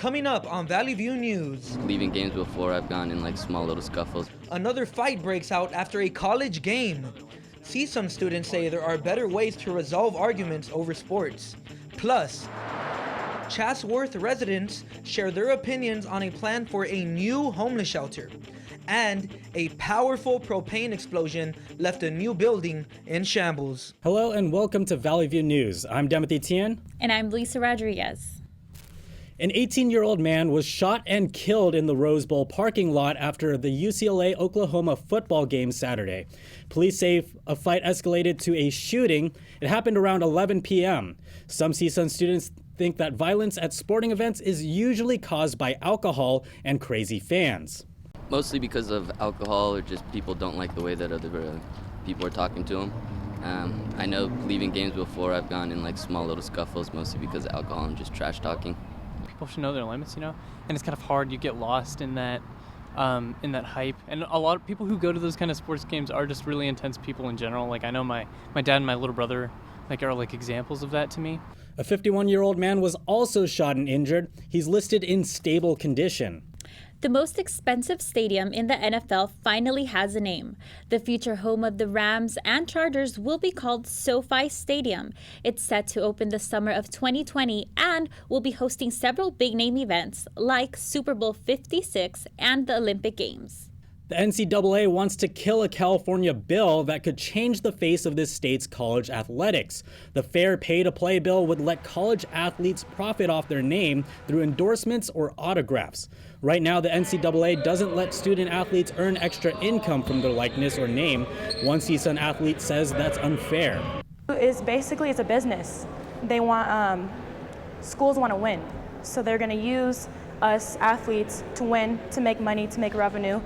Coming up on Valley View News. Leaving games before, I've gone in like small little scuffles. Another fight breaks out after a college game. CSUN students say there are better ways to resolve arguments over sports. Plus, Chatsworth residents share their opinions on a plan for a new homeless shelter. And a powerful propane explosion left a new building in shambles. Hello and welcome to Valley View News. I'm Timothy Tien. And I'm Lisa Rodriguez. An 18-year-old man was shot and killed in the Rose Bowl parking lot after the UCLA-Oklahoma football game Saturday. Police say a fight escalated to a shooting. It happened around 11 p.m. Some CSUN students think that violence at sporting events is usually caused by alcohol and crazy fans. Mostly because of alcohol, or just people don't like the way that other people are talking to them. I know leaving games before, I've gone in like small little scuffles, mostly because of alcohol and just trash talking. People should know their limits, and it's kind of hard. You get lost in that hype. And a lot of people who go to those kind of sports games are just really intense people in general. Like I know my dad and my little brother are like examples of that to me. A 51-year-old man was also shot and injured. He's listed in stable condition. The most expensive stadium in the NFL finally has a name. The future home of the Rams and Chargers will be called SoFi Stadium. It's set to open the summer of 2020 and will be hosting several big-name events like Super Bowl 56 and the Olympic Games. The NCAA wants to kill a California bill that could change the face of this state's college athletics. The Fair Pay to Play bill would let college athletes profit off their name through endorsements or autographs. Right now, the NCAA doesn't let student athletes earn extra income from their likeness or name. One CSUN athlete says that's unfair. It's a business. They want, schools want to win. So they're going to use us athletes to win, to make money, to make revenue.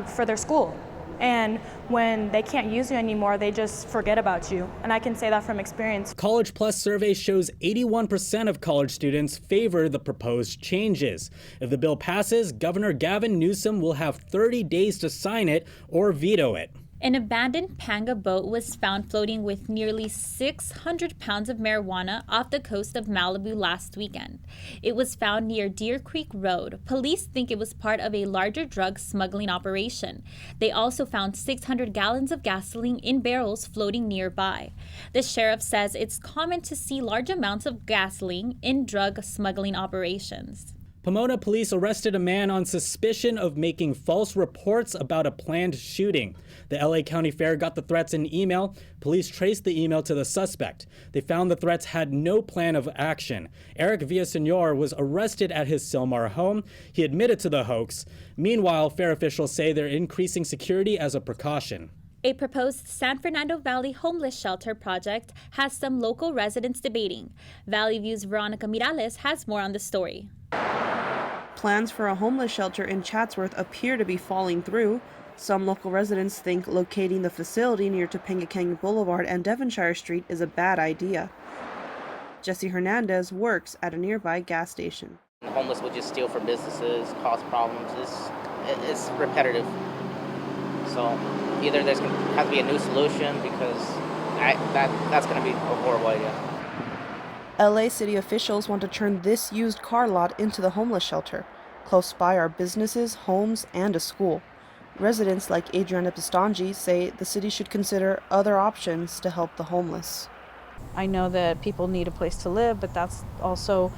For their school. And when they can't use you anymore, they just forget about you. And I can say that from experience. College Plus survey shows 81% of college students favor the proposed changes. If the bill passes, Governor Gavin Newsom will have 30 days to sign it or veto it. An abandoned panga boat was found floating with nearly 600 pounds of marijuana off the coast of Malibu last weekend. It was found near Deer Creek Road. Police think it was part of a larger drug smuggling operation. They also found 600 gallons of gasoline in barrels floating nearby. The sheriff says it's common to see large amounts of gasoline in drug smuggling operations. Pomona police arrested a man on suspicion of making false reports about a planned shooting. The LA County Fair got the threats in email. Police traced the email to the suspect. They found the threats had no plan of action. Eric Villaseñor was arrested at his Sylmar home. He admitted to the hoax. Meanwhile, fair officials say they're increasing security as a precaution. A proposed San Fernando Valley homeless shelter project has some local residents debating. Valley View's Veronica Mirales has more on the story. Plans for a homeless shelter in Chatsworth appear to be falling through. Some local residents think locating the facility near Topanga Canyon Boulevard and Devonshire Street is a bad idea. Jesse Hernandez works at a nearby gas station. The homeless will just steal from businesses, cause problems. It's repetitive. So either there's going to have to be a new solution, because that's going to be a horrible idea. LA city officials want to turn this used car lot into the homeless shelter. Close by are businesses, homes, and a school. Residents like Adriana Pistangi say the city should consider other options to help the homeless. I know that people need a place to live, but that's also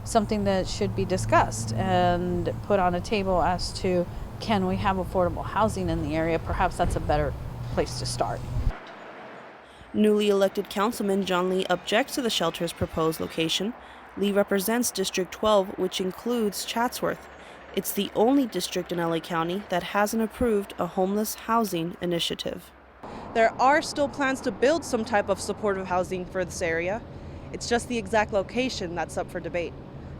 something that should be discussed and put on a table as to, can we have affordable housing in the area? Perhaps that's a better place to start. Newly elected Councilman John Lee objects to the shelter's proposed location. Lee represents District 12, which includes Chatsworth. It's the only district in LA County that hasn't approved a homeless housing initiative. There are still plans to build some type of supportive housing for this area. It's just the exact location that's up for debate.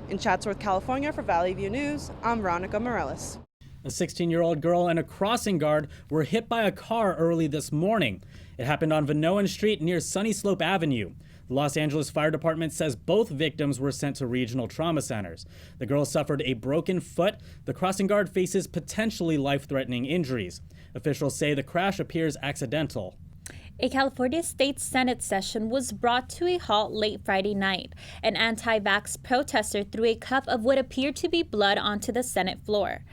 In Chatsworth, California, for Valley View News, I'm Veronica Morales. A 16-year-old girl and a crossing guard were hit by a car early this morning. It happened on Vanoan Street near Sunny Slope Avenue. The Los Angeles Fire Department says both victims were sent to regional trauma centers. The girl suffered a broken foot. The crossing guard faces potentially life-threatening injuries. Officials say the crash appears accidental. A California State Senate session was brought to a halt late Friday night. An anti-vax protester threw a cup of what appeared to be blood onto the Senate floor.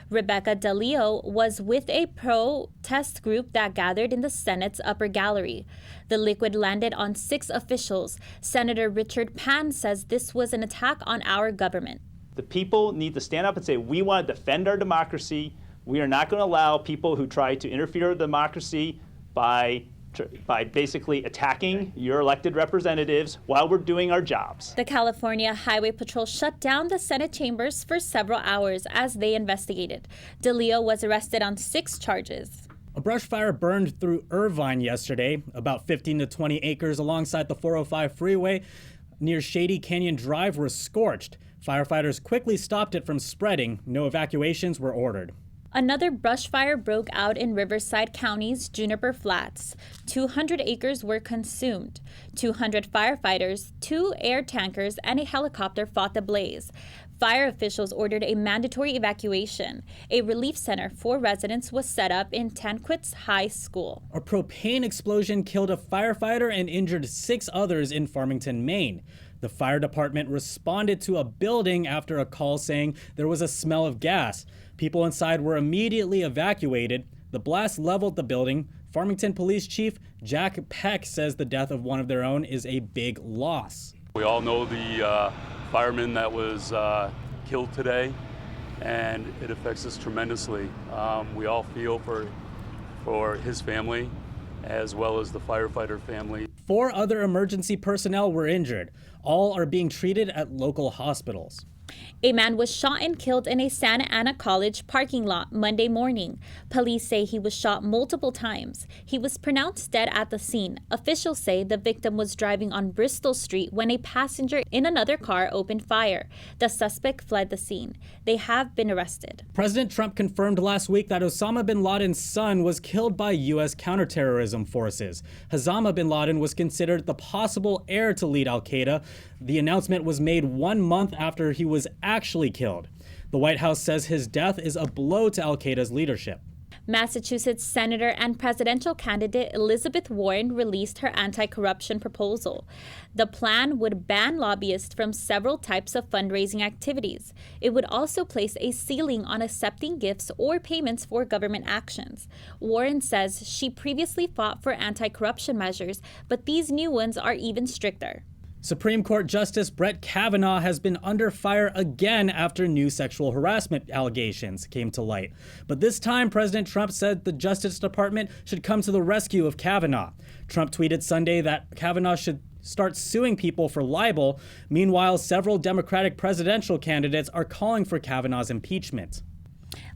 Rebecca DeLeo was with a protest group that gathered in the Senate's upper gallery. The liquid landed on 6 officials. Senator Richard Pan says this was an attack on our government. The people need to stand up and say, we want to defend our democracy. We are not going to allow people who try to interfere with democracy by basically attacking your elected representatives while we're doing our jobs. The California Highway Patrol shut down the Senate chambers for several hours as they investigated. DeLeo was arrested on 6 charges. A brush fire burned through Irvine yesterday, about 15 to 20 acres alongside the 405 freeway near Shady Canyon Drive were scorched. Firefighters quickly stopped it from spreading. No evacuations were ordered. Another brush fire broke out in Riverside County's Juniper Flats. 200 acres were consumed. 200 firefighters, 2 air tankers, and a helicopter fought the blaze. Fire officials ordered a mandatory evacuation. A relief center for residents was set up in Tanchez High School. A propane explosion killed a firefighter and injured 6 others in Farmington, Maine. The fire department responded to a building after a call saying there was a smell of gas. People inside were immediately evacuated. The blast leveled the building. Farmington Police Chief Jack Peck says the death of one of their own is a big loss. We all know the fireman that was killed today, and it affects us tremendously. We all feel for his family as well as the firefighter family. 4 other emergency personnel were injured. All are being treated at local hospitals. A man was shot and killed in a Santa Ana College parking lot Monday morning. Police say he was shot multiple times. He was pronounced dead at the scene. Officials say the victim was driving on Bristol Street when a passenger in another car opened fire. The suspect fled the scene. They have been arrested. President Trump confirmed last week that Osama bin Laden's son was killed by U.S. counterterrorism forces. Osama bin Laden was considered the possible heir to lead al-Qaeda. The announcement was made 1 month after he was actually killed. The White House says his death is a blow to al-Qaeda's leadership. Massachusetts Senator and presidential candidate Elizabeth Warren released her anti-corruption proposal. The plan would ban lobbyists from several types of fundraising activities. It would also place a ceiling on accepting gifts or payments for government actions. Warren says she previously fought for anti-corruption measures, but these new ones are even stricter. Supreme Court Justice Brett Kavanaugh has been under fire again after new sexual harassment allegations came to light. But this time, President Trump said the Justice Department should come to the rescue of Kavanaugh. Trump tweeted Sunday that Kavanaugh should start suing people for libel. Meanwhile, several Democratic presidential candidates are calling for Kavanaugh's impeachment.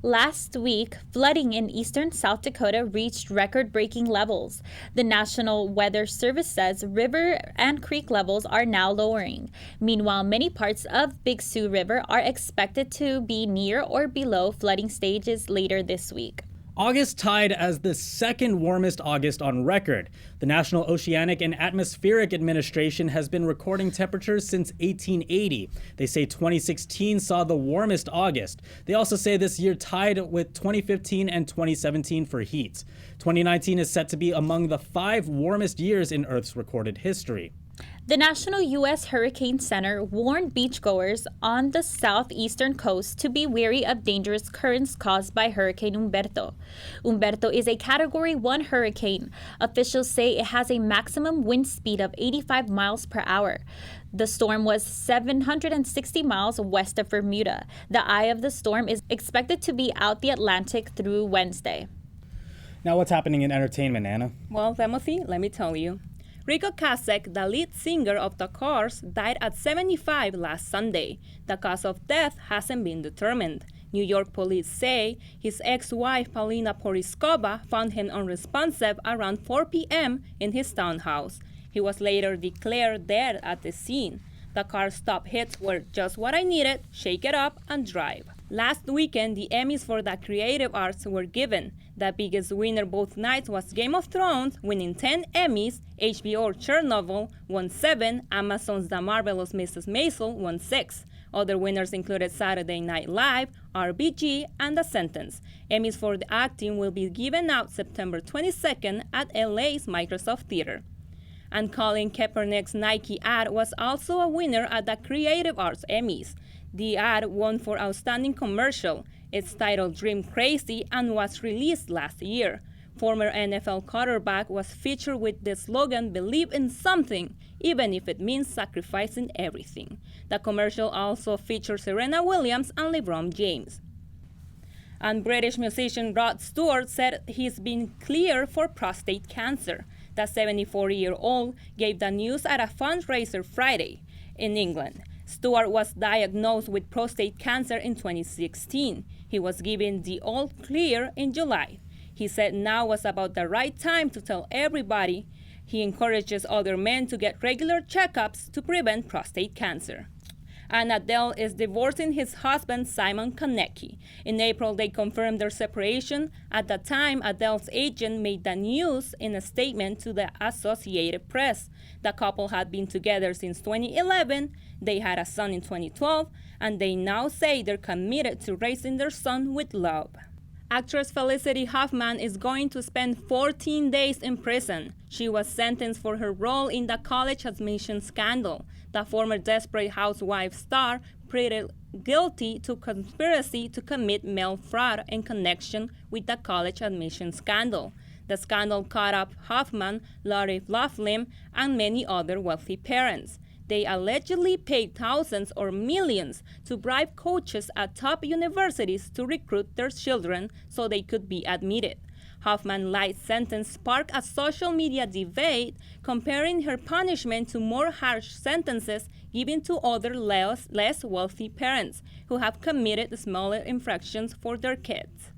Last week, flooding in eastern South Dakota reached record-breaking levels. The National Weather Service says river and creek levels are now lowering. Meanwhile, many parts of Big Sioux River are expected to be near or below flooding stages later this week. August tied as the second warmest August on record. The National Oceanic and Atmospheric Administration has been recording temperatures since 1880. They say 2016 saw the warmest August. They also say this year tied with 2015 and 2017 for heat. 2019 is set to be among the 5 warmest years in Earth's recorded history. The National U.S. Hurricane Center warned beachgoers on the southeastern coast to be wary of dangerous currents caused by Hurricane Humberto. Humberto is a Category 1 hurricane. Officials say it has a maximum wind speed of 85 miles per hour. The storm was 760 miles west of Bermuda. The eye of the storm is expected to be out the Atlantic through Wednesday. Now what's happening in entertainment, Anna? Well, Timothy, let me tell you. Rico Kasek, the lead singer of The Cars, died at 75 last Sunday. The cause of death hasn't been determined. New York police say his ex-wife Paulina Poriskova found him unresponsive around 4 p.m. in his townhouse. He was later declared dead at the scene. The car's top hits were Just What I Needed, Shake It Up, and Drive. Last weekend, the Emmys for the creative arts were given. The biggest winner both nights was Game of Thrones, winning 10 Emmys. HBO Chernobyl won 7. Amazon's The Marvelous Mrs. Maisel won 6. Other winners included Saturday Night Live, RBG, and The Sentence. Emmys for the acting will be given out September 22nd at LA's Microsoft Theater. And Colin Kaepernick's Nike ad was also a winner at the Creative Arts Emmys. The ad won for Outstanding Commercial. It's titled Dream Crazy and was released last year. Former NFL quarterback was featured with the slogan, "Believe in something, even if it means sacrificing everything." The commercial also featured Serena Williams and LeBron James. And British musician Rod Stewart said he's been cleared for prostate cancer. The 74-year-old gave the news at a fundraiser Friday in England. Stewart was diagnosed with prostate cancer in 2016. He was given the all clear in July. He said now was about the right time to tell everybody. He encourages other men to get regular checkups to prevent prostate cancer. And Adele is divorcing his husband, Simon Konecki. In April, they confirmed their separation. At the time, Adele's agent made the news in a statement to the Associated Press. The couple had been together since 2011. They had a son in 2012, and they now say they're committed to raising their son with love. Actress Felicity Huffman is going to spend 14 days in prison. She was sentenced for her role in the college admission scandal. The former Desperate Housewives star pleaded guilty to conspiracy to commit mail fraud in connection with the college admission scandal. The scandal caught up Huffman, Lori Loughlin, and many other wealthy parents. They allegedly paid thousands or millions to bribe coaches at top universities to recruit their children so they could be admitted. Huffman's light sentence sparked a social media debate comparing her punishment to more harsh sentences given to other less wealthy parents who have committed smaller infractions for their kids.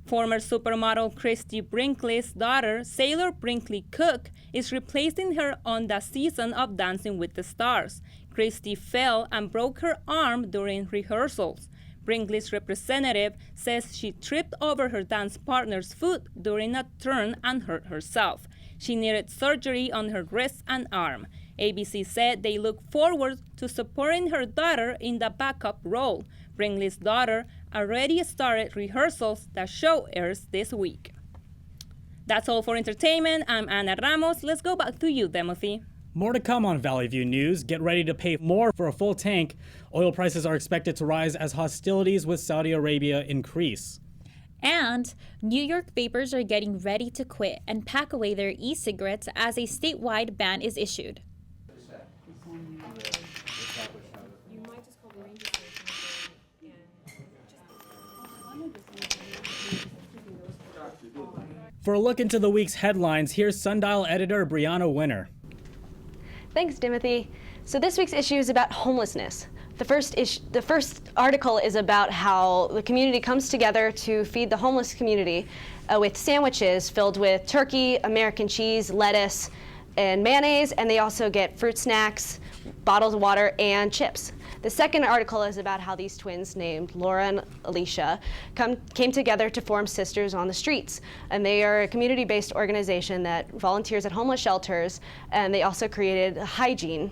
Former supermodel Christy Brinkley's daughter, Sailor Brinkley Cook, is replacing her on the season of Dancing with the Stars. Christy fell and broke her arm during rehearsals. Brinkley's representative says she tripped over her dance partner's foot during a turn and hurt herself. She needed surgery on her wrist and arm. ABC said they look forward to supporting her daughter in the backup role. Brinkley's daughter already started rehearsals. The show airs this week. That's all for entertainment. I'm Ana Ramos. Let's go back to you, Timothy. More to come on Valley View News. Get ready to pay more for a full tank. Oil prices are expected to rise as hostilities with Saudi Arabia increase. And New York vapers are getting ready to quit and pack away their e-cigarettes as a statewide ban is issued. For a look into the week's headlines, here's Sundial editor Brianna Winner. Thanks, Timothy. So this week's issue is about homelessness. The first article is about how the community comes together to feed the homeless community with sandwiches filled with turkey, American cheese, lettuce, and mayonnaise, and they also get fruit snacks, bottles of water, and chips. The second article is about how these twins named Laura and Alicia came together to form Sisters on the Streets. And they are a community-based organization that volunteers at homeless shelters, and they also created a hygiene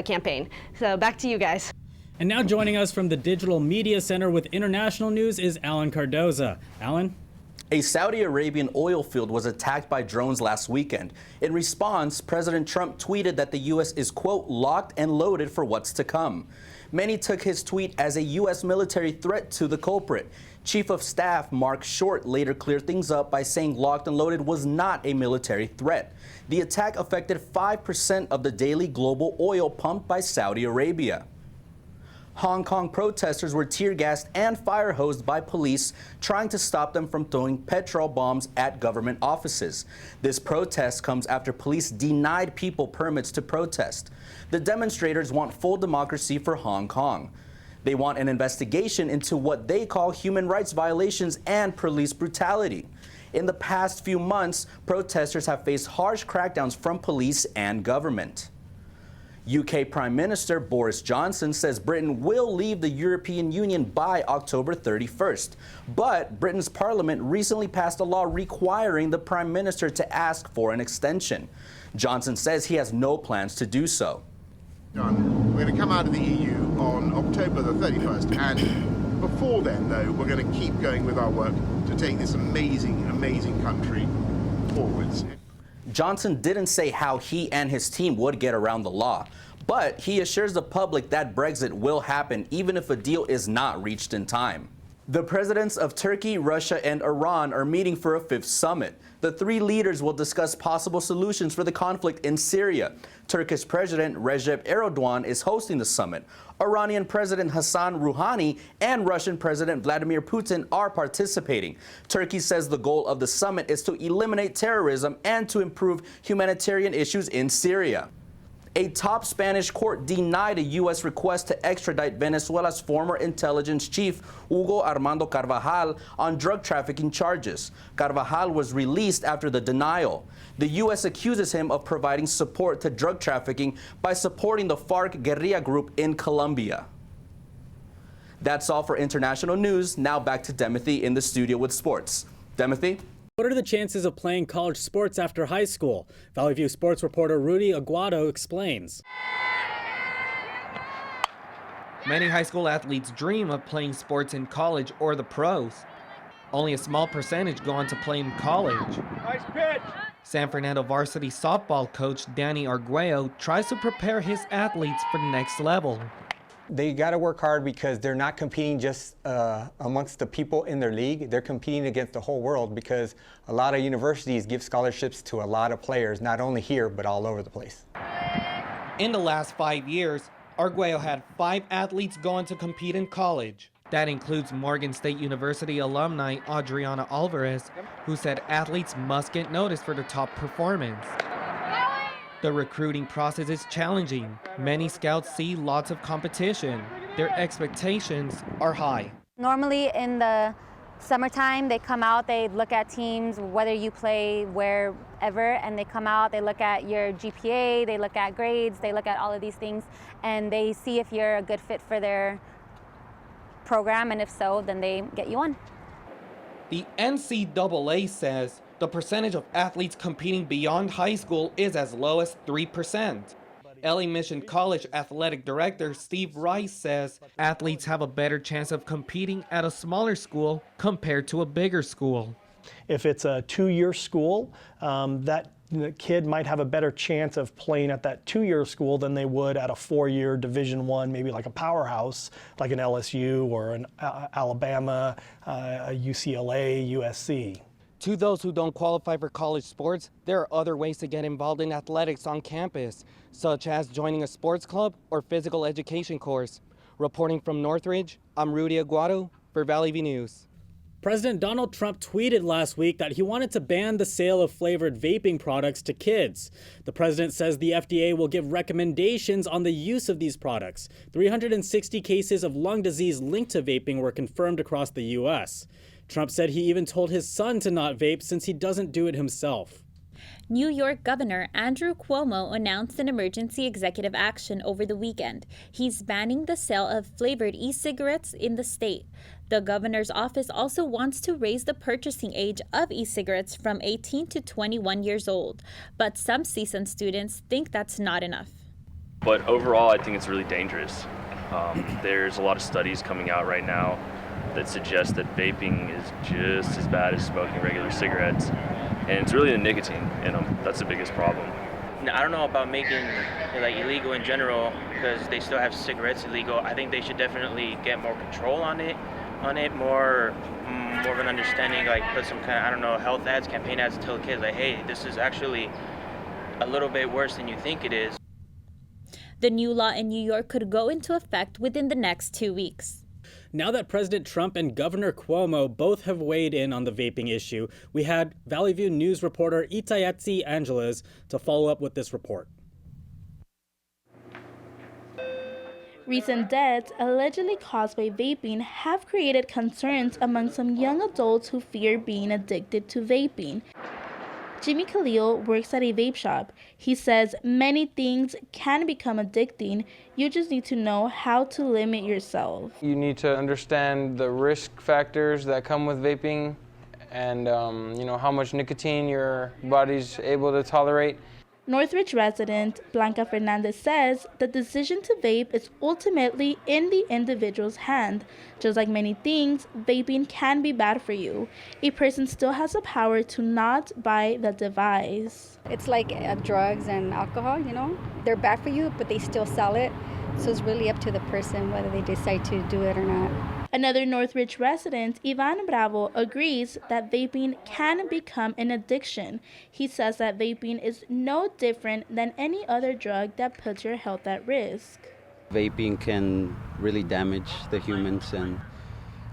campaign. So back to you guys. And now joining us from the Digital Media Center with international news is Alan Cardoza. Alan? A Saudi Arabian oil field was attacked by drones last weekend. In response, President Trump tweeted that the U.S. is, quote, locked and loaded for what's to come. Many took his tweet as a U.S. military threat to the culprit. Chief of Staff Mark Short later cleared things up by saying locked and loaded was not a military threat. The attack affected 5% of the daily global oil pumped by Saudi Arabia. Hong Kong protesters were tear-gassed and fire-hosed by police trying to stop them from throwing petrol bombs at government offices. This protest comes after police denied people permits to protest. The demonstrators want full democracy for Hong Kong. They want an investigation into what they call human rights violations and police brutality. In the past few months, protesters have faced harsh crackdowns from police and government. UK Prime Minister Boris Johnson says Britain will leave the European Union by October 31st. But Britain's Parliament recently passed a law requiring the Prime Minister to ask for an extension. Johnson says he has no plans to do so. We We're going to come out of the EU on October the 31st, and before then, though, we're going to keep going with our work to take this amazing, amazing country forwards. Johnson didn't say how he and his team would get around the law, but he assures the public that Brexit will happen even if a deal is not reached in time. The presidents of Turkey, Russia, and Iran are meeting for a fifth summit. The three leaders will discuss possible solutions for the conflict in Syria. Turkish President Recep Erdogan is hosting the summit. Iranian President Hassan Rouhani and Russian President Vladimir Putin are participating. Turkey says the goal of the summit is to eliminate terrorism and to improve humanitarian issues in Syria. A top Spanish court denied a U.S. request to extradite Venezuela's former intelligence chief, Hugo Armando Carvajal, on drug trafficking charges. Carvajal was released after the denial. The U.S. accuses him of providing support to drug trafficking by supporting the FARC guerrilla group in Colombia. That's all for international news. Now back to Timothy in the studio with sports. Timothy? What are the chances of playing college sports after high school? Valley View sports reporter Rudy Aguado explains. Many high school athletes dream of playing sports in college or the pros. Only a small percentage go on to play in college. Nice pitch. San Fernando varsity softball coach Danny Arguello tries to prepare his athletes for the next level. They got to work hard because they're not competing just amongst the people in their league. They're competing against the whole world because a lot of universities give scholarships to a lot of players, not only here, but all over the place. In the last 5 years, Arguello had 5 athletes go on to compete in college. That includes Morgan State University alumni Adriana Alvarez, who said athletes must get noticed for their top performance. The recruiting process is challenging. Many scouts see lots of competition. Their expectations are high. Normally in the summertime, they come out, they look at teams, whether you play wherever, and they come out, they look at your GPA, they look at grades, they look at all of these things, and they see if you're a good fit for their program, and if so, then they get you on. The NCAA says the percentage of athletes competing beyond high school is as low as 3%. LA Mission College athletic director Steve Rice says athletes have a better chance of competing at a smaller school compared to a bigger school. If it's a 2-year school, that kid might have a better chance of playing at that 2-year school than they would at a 4-year Division I, maybe like a powerhouse, like an LSU or an Alabama, a UCLA, USC. To those who don't qualify for college sports, there are other ways to get involved in athletics on campus, such as joining a sports club or physical education course. Reporting from Northridge, I'm Rudy Aguado for Valley View News. President Donald Trump tweeted last week that he wanted to ban the sale of flavored vaping products to kids. The president says the FDA will give recommendations on the use of these products. 360 cases of lung disease linked to vaping were confirmed across the U.S. Trump said he even told his son to not vape since he doesn't do it himself. New York Governor Andrew Cuomo announced an emergency executive action over the weekend. He's banning the sale of flavored e-cigarettes in the state. The governor's office also wants to raise the purchasing age of e-cigarettes from 18 to 21 years old. But some CSUN students think that's not enough. But overall, I think it's really dangerous. There's a lot of studies coming out right now that suggest that vaping is just as bad as smoking regular cigarettes. And it's really the nicotine in them. That's the biggest problem. I don't know about making it like illegal in general because they still have cigarettes illegal. I think they should definitely get more control on it, more of an understanding, like put some kind of, I don't know, health ads, campaign ads to tell the kids like, hey, this is actually a little bit worse than you think it is. The new law in New York could go into effect within the next 2 weeks. Now that President Trump and Governor Cuomo both have weighed in on the vaping issue, we had Valley View News reporter Itayatsi Angeles to follow up with this report. Recent deaths allegedly caused by vaping have created concerns among some young adults who fear being addicted to vaping. Jimmy Khalil works at a vape shop. He says many things can become addicting. You just need to know how to limit yourself. You need to understand the risk factors that come with vaping and how much nicotine your body's able to tolerate. Northridge resident Blanca Fernandez says the decision to vape is ultimately in the individual's hand. Just like many things, vaping can be bad for you. A person still has the power to not buy the device. It's like drugs and alcohol, they're bad for you, but they still sell it. So it's really up to the person whether they decide to do it or not. Another Northridge resident, Ivan Bravo, agrees that vaping can become an addiction. He says that vaping is no different than any other drug that puts your health at risk. Vaping can really damage the humans, and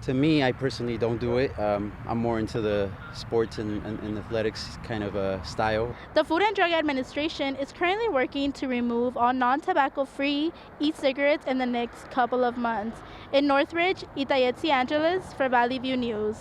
to me, I personally don't do it. I'm more into the sports and athletics kind of style. The Food and Drug Administration is currently working to remove all non-tobacco-free e-cigarettes in the next couple of months. In Northridge, Itayetzi Angeles for Valley View News.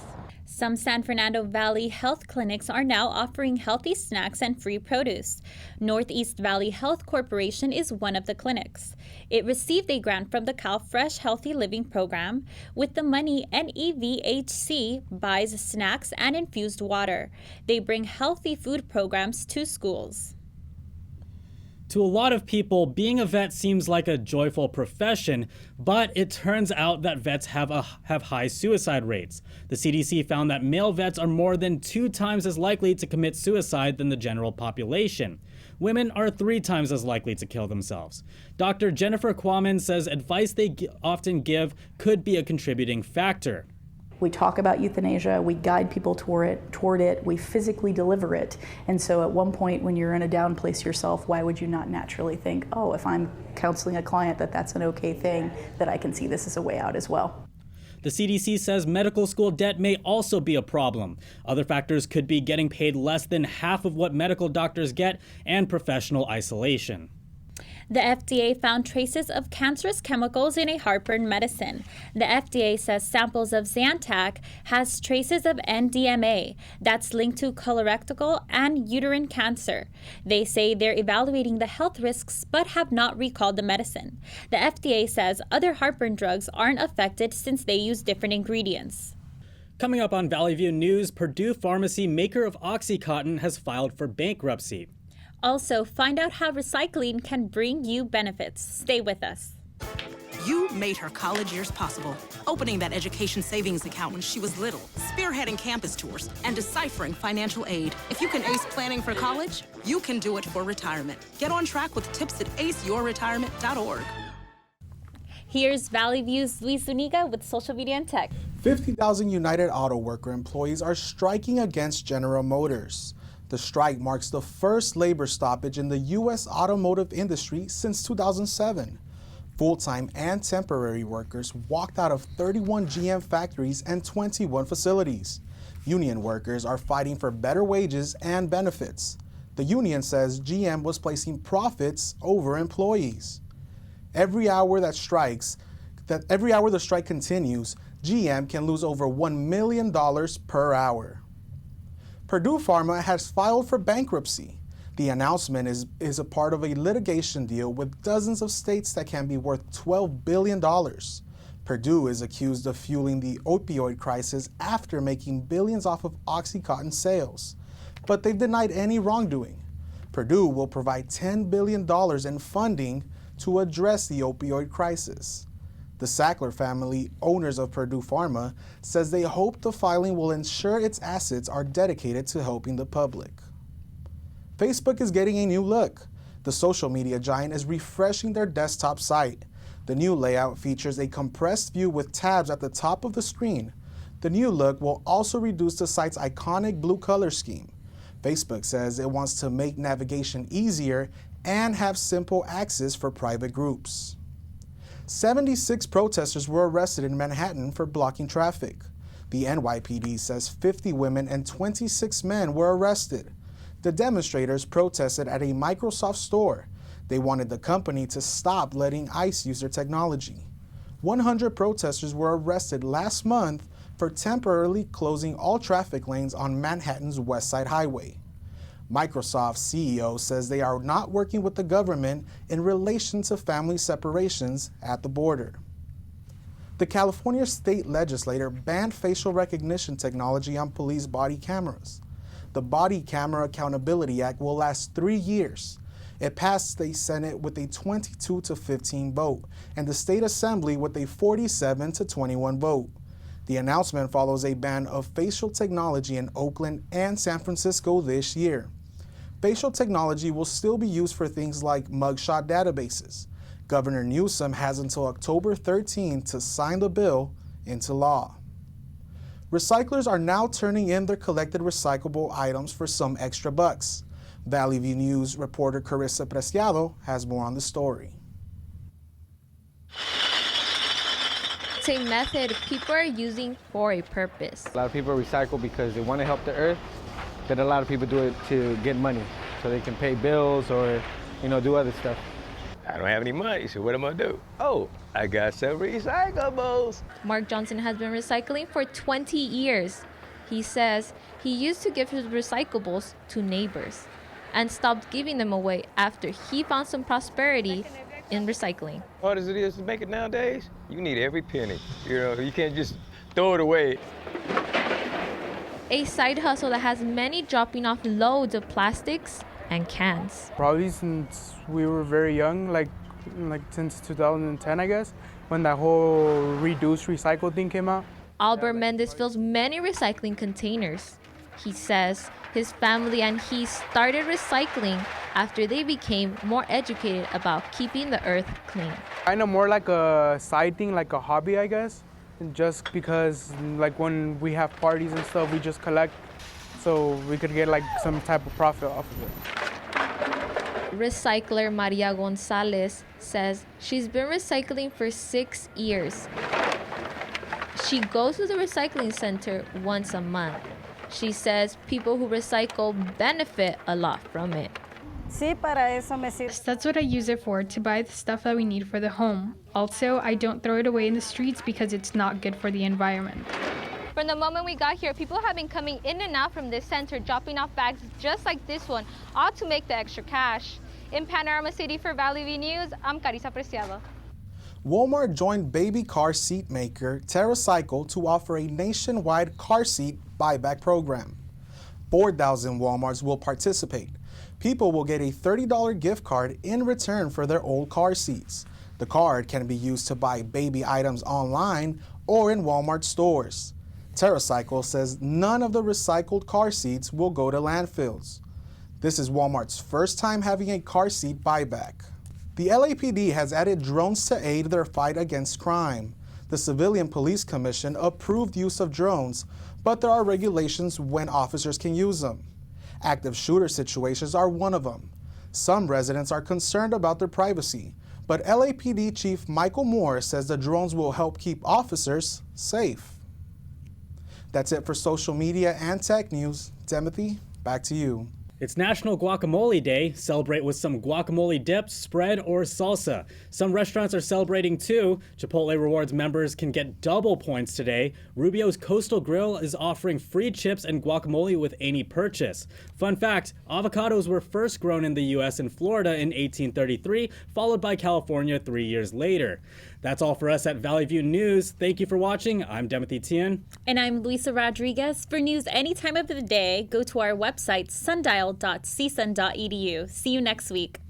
Some San Fernando Valley health clinics are now offering healthy snacks and free produce. Northeast Valley Health Corporation is one of the clinics. It received a grant from the CalFresh Healthy Living Program. With the money, NEVHC buys snacks and infused water. They bring healthy food programs to schools. To a lot of people, being a vet seems like a joyful profession, but it turns out that vets have high suicide rates. The CDC found that male vets are more than 2 times as likely to commit suicide than the general population. Women are 3 times as likely to kill themselves. Dr. Jennifer Quammen says advice they often give could be a contributing factor. We talk about euthanasia, we guide people toward it, we physically deliver it. And so at one point when you're in a down place yourself, why would you not naturally think, oh, if I'm counseling a client that's an okay thing, that I can see this as a way out as well. The CDC says medical school debt may also be a problem. Other factors could be getting paid less than half of what medical doctors get and professional isolation. The FDA found traces of cancerous chemicals in a heartburn medicine. The FDA says samples of Zantac has traces of NDMA that's linked to colorectal and uterine cancer. They say they're evaluating the health risks but have not recalled the medicine. The FDA says other heartburn drugs aren't affected since they use different ingredients. Coming up on Valley View News, Purdue Pharmacy, maker of OxyContin, has filed for bankruptcy. Also, find out how recycling can bring you benefits. Stay with us. You made her college years possible, opening that education savings account when she was little, spearheading campus tours, and deciphering financial aid. If you can ace planning for college, you can do it for retirement. Get on track with tips at aceyourretirement.org. Here's Valley View's Luis Zuniga with social media and tech. 50,000 United Auto Worker employees are striking against General Motors. The strike marks the first labor stoppage in the U.S. automotive industry since 2007. Full-time and temporary workers walked out of 31 GM factories and 21 facilities. Union workers are fighting for better wages and benefits. The union says GM was placing profits over employees. Every hour the strike continues, GM can lose over $1 million per hour. Purdue Pharma has filed for bankruptcy. The announcement is a part of a litigation deal with dozens of states that can be worth $12 billion. Purdue is accused of fueling the opioid crisis after making billions off of OxyContin sales. But they've denied any wrongdoing. Purdue will provide $10 billion in funding to address the opioid crisis. The Sackler family, owners of Purdue Pharma, says they hope the filing will ensure its assets are dedicated to helping the public. Facebook is getting a new look. The social media giant is refreshing their desktop site. The new layout features a compressed view with tabs at the top of the screen. The new look will also reduce the site's iconic blue color scheme. Facebook says it wants to make navigation easier and have simple access for private groups. 76 protesters were arrested in Manhattan for blocking traffic. The NYPD says 50 women and 26 men were arrested. The demonstrators protested at a Microsoft store. They wanted the company to stop letting ICE use their technology. 100 protesters were arrested last month for temporarily closing all traffic lanes on Manhattan's West Side Highway. Microsoft's CEO says they are not working with the government in relation to family separations at the border. The California state legislature banned facial recognition technology on police body cameras. The Body Camera Accountability Act will last 3 years. It passed state Senate with a 22-15 vote and the state assembly with a 47-21 vote. The announcement follows a ban of facial technology in Oakland and San Francisco this year. Facial technology will still be used for things like mugshot databases. Governor Newsom has until October 13 to sign the bill into law. Recyclers are now turning in their collected recyclable items for some extra bucks. Valley View News reporter Carissa Preciado has more on the story. It's a method people are using for a purpose. A lot of people recycle because they want to help the earth, but a lot of people do it to get money so they can pay bills or, do other stuff. I don't have any money, so what am I gonna do? Oh, I got some recyclables. Mark Johnson has been recycling for 20 years. He says he used to give his recyclables to neighbors and stopped giving them away after he found some prosperity in recycling. Hard as it is to make it nowadays, you need every penny. You can't just throw it away. A side hustle that has many dropping off loads of plastics and cans. Probably since we were very young, like since 2010, I guess, when that whole reduce, recycle thing came out. Albert Mendez fills many recycling containers. He says his family and he started recycling after they became more educated about keeping the earth clean. Kind of more like a side thing, like a hobby, I guess. And just because, like when we have parties and stuff, we just collect so we could get like some type of profit off of it. Recycler Maria Gonzalez says she's been recycling for 6 years. She goes to the recycling center once a month. She says people who recycle benefit a lot from it. That's what I use it for, to buy the stuff that we need for the home. Also, I don't throw it away in the streets because it's not good for the environment. From the moment we got here, people have been coming in and out from this center, dropping off bags just like this one, all to make the extra cash. In Panorama City for Valley View News, I'm Carissa Preciado. Walmart joined baby car seat maker TerraCycle to offer a nationwide car seat buyback program. 4,000 Walmarts will participate. People will get a $30 gift card in return for their old car seats. The card can be used to buy baby items online or in Walmart stores. TerraCycle says none of the recycled car seats will go to landfills. This is Walmart's first time having a car seat buyback. The LAPD has added drones to aid their fight against crime. The Civilian Police Commission approved use of drones, but there are regulations when officers can use them. Active shooter situations are one of them. Some residents are concerned about their privacy, but LAPD Chief Michael Moore says the drones will help keep officers safe. That's it for social media and tech news. Timothy, back to you. It's National Guacamole Day. Celebrate with some guacamole dip, spread, or salsa. Some restaurants are celebrating too. Chipotle Rewards members can get double points today. Rubio's Coastal Grill is offering free chips and guacamole with any purchase. Fun fact, avocados were first grown in the U.S. and Florida in 1833, followed by California 3 years later. That's all for us at Valley View News. Thank you for watching. I'm Timothy Tien. And I'm Luisa Rodriguez. For news any time of the day, go to our website, sundial.csun.edu. See you next week.